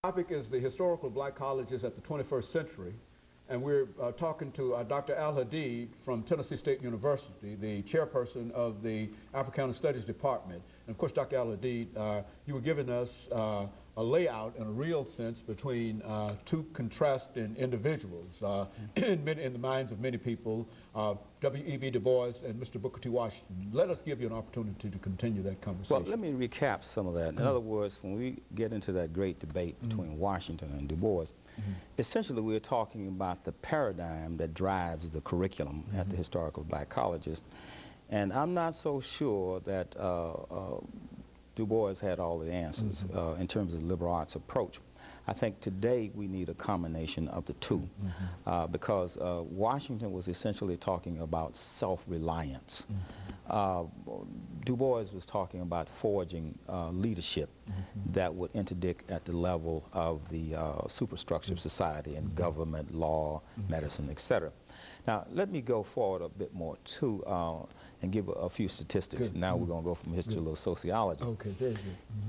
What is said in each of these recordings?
Topic is the historical black colleges at the 21st century, and we're talking to Dr. Al-Hadid from Tennessee State University, the chairperson of the Africana Studies Department. And of course, Dr. Al-Hadid, you were giving us a layout in a real sense between two contrasting individuals in the minds of many people, W.E.B. Du Bois and Mr. Booker T. Washington. Let us give you an opportunity to continue that conversation. Well, let me recap some of that. In other words, when we get into that great debate between Washington and Du Bois, essentially we're talking about the paradigm that drives the curriculum at the historical black colleges. And I'm not so sure that Du Bois had all the answers in terms of the liberal arts approach. I think today we need a combination of the two because Washington was essentially talking about self-reliance. Du Bois was talking about forging leadership that would interdict at the level of the superstructure of society and government, law, medicine, etc. Now, let me go forward a bit more, too, and give a few statistics. Good. Now we're going to go from history to a little sociology. Okay, very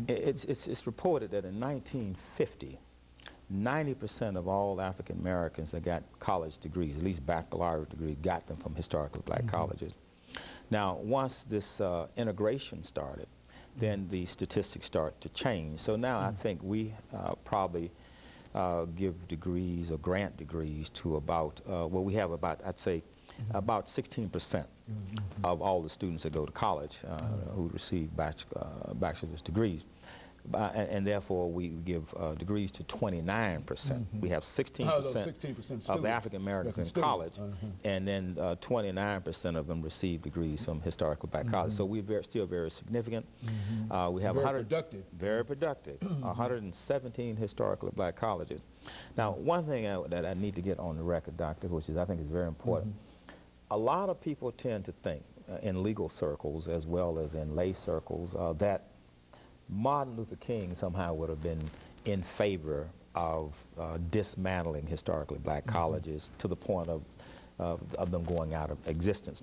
good. It's reported that in 1950, 90% of all African Americans that got college degrees, at least baccalaureate degree, got them from historically black colleges. Now, once this integration started, then the statistics start to change. So now I think we probably give degrees or grant degrees to about, well, we have about, I'd say, about 16% of all the students that go to college who receive bachelor's degrees. And therefore, we give degrees to 29%. We have 16% of African Americans in college, and then 29% of them receive degrees from historical black colleges. So we're still very significant. We have very productive, 117 historical black colleges. Now, one thing that I need to get on the record, Doctor, which is I think is very important, a lot of people tend to think in legal circles as well as in lay circles that Martin Luther King somehow would have been in favor of dismantling historically black colleges to the point of them going out of existence.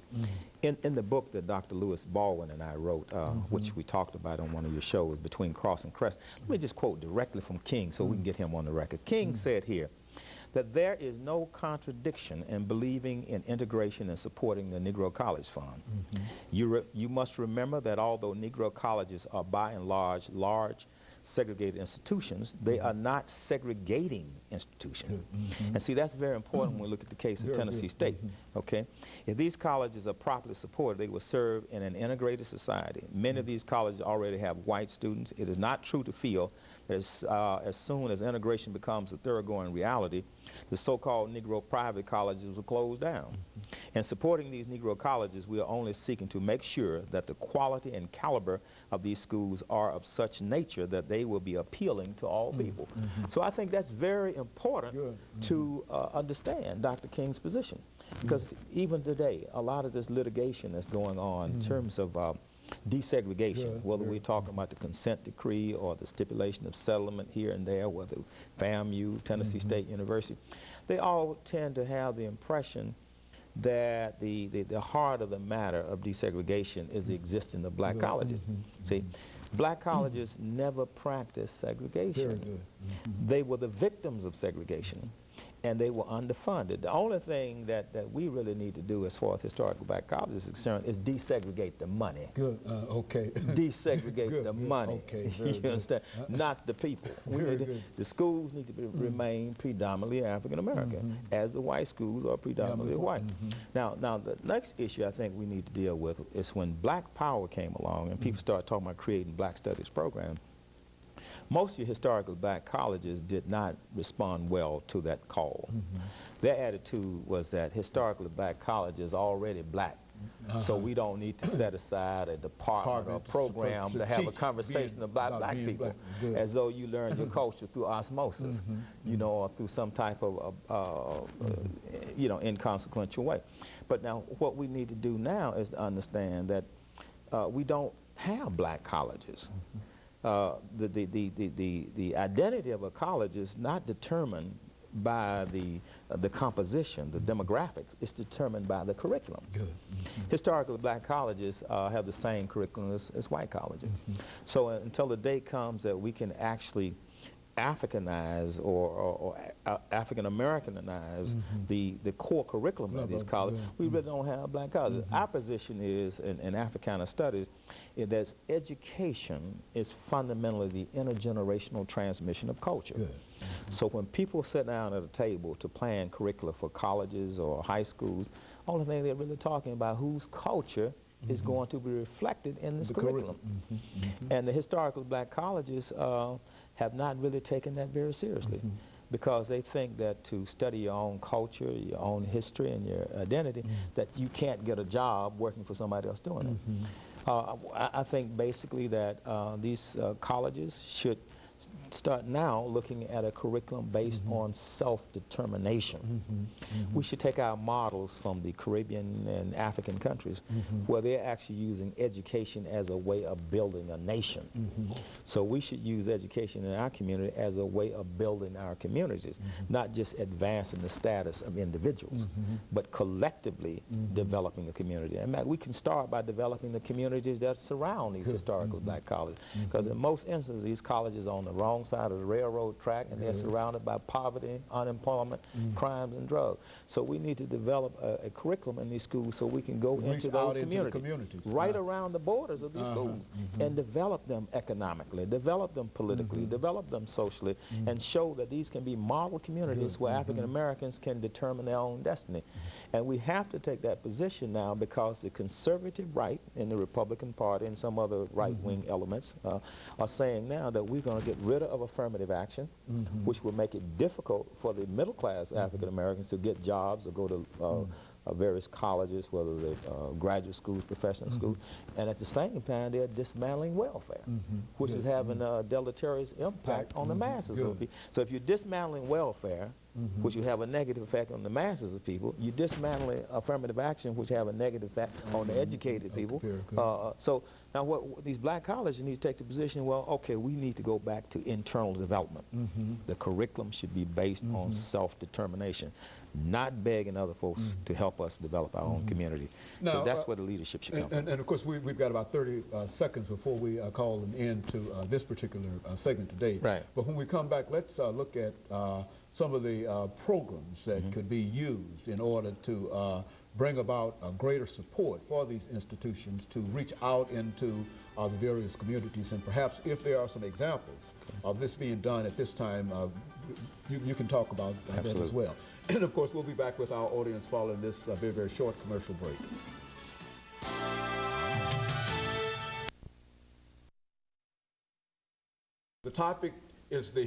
In the book that Dr. Lewis Baldwin and I wrote, which we talked about on one of your shows, Between Cross and Crest, let me just quote directly from King so we can get him on the record. King said here that there is no contradiction in believing in integration and supporting the Negro College Fund. You must remember that although Negro colleges are by and large segregated institutions, they are not segregating institutions. And see, that's very important when we look at the case of Tennessee State. Okay, if these colleges are properly supported, they will serve in an integrated society. Many of these colleges already have white students. It is not true to feel that as soon as integration becomes a thoroughgoing reality, the so-called Negro private colleges will close down. And supporting these Negro colleges, we are only seeking to make sure that the quality and caliber of these schools are of such nature that they will be appealing to all people. So I think that's very important to understand Dr. King's position. Because even today, a lot of this litigation that's going on in terms of desegregation, whether we're talking about the consent decree or the stipulation of settlement here and there, whether FAMU, Tennessee State University, they all tend to have the impression that the heart of the matter of desegregation is the existence of black colleges. See, black colleges never practiced segregation. They were the victims of segregation, and they were underfunded. The only thing that we really need to do as far as historical black colleges is concerned is desegregate the money. Okay. Desegregate the money. You understand? Not the people. The schools need to remain predominantly African American, as the white schools are predominantly white. Now, the next issue I think we need to deal with is when Black Power came along and people started talking about creating black studies programs. Most of your historical black colleges did not respond well to that call. Their attitude was that historically black colleges are already black, so we don't need to set aside a department or a program to have a conversation about black people, as though you learn your culture through osmosis, you know, or through some type of, you know, inconsequential way. But now what we need to do now is to understand that we don't have black colleges. The identity of a college is not determined by the composition, the demographics. It's determined by the curriculum. Historically, black colleges have the same curriculum as white colleges. So until the day comes that we can actually Africanize or African Americanize the core curriculum of these colleges. We really don't have black colleges. Our position is in Africana studies is that education is fundamentally the intergenerational transmission of culture. So when people sit down at a table to plan curricula for colleges or high schools, only thing they're really talking about whose culture is going to be reflected in this curriculum. And the historical black colleges have not really taken that very seriously because they think that to study your own culture, your own history, and your identity, that you can't get a job working for somebody else doing it. I think basically that these colleges should start now looking at a curriculum based on self-determination. We should take our models from the Caribbean and African countries where they're actually using education as a way of building a nation. So we should use education in our community as a way of building our communities, not just advancing the status of individuals, but collectively developing a community. And we can start by developing the communities that surround these historical black colleges, because in most instances these colleges are on the wrong side of the railroad track, and they're surrounded by poverty, unemployment, crimes, and drugs. So we need to develop a curriculum in these schools so we can go into those communities, right around the borders of these schools, and develop them economically, develop them politically, develop them socially, and show that these can be model communities where African Americans can determine their own destiny. And we have to take that position now because the conservative right in the Republican Party and some other right-wing elements are saying now that we're going to get rid of affirmative action, which will make it difficult for the middle-class African Americans to get jobs or go to various colleges, whether they're graduate schools, professional schools, and at the same time they're dismantling welfare, which is having a deleterious impact on the masses of people. So if you're dismantling welfare, which will have a negative effect on the masses of people, you're dismantling affirmative action, which have a negative effect on the educated people. So now what these black colleges need to take the position, well, okay, we need to go back to internal development. The curriculum should be based on self-determination, not begging other folks to help us develop our own community. Now, so that's where the leadership should come from. And of course, we've got about 30 seconds before we call an end to this particular segment today. Right. But when we come back, let's look at some of the programs that could be used in order to bring about greater support for these institutions to reach out into the various communities. And perhaps if there are some examples of this being done at this time, you can talk about that as well. And of course, we'll be back with our audience following this very, very short commercial break. The topic is the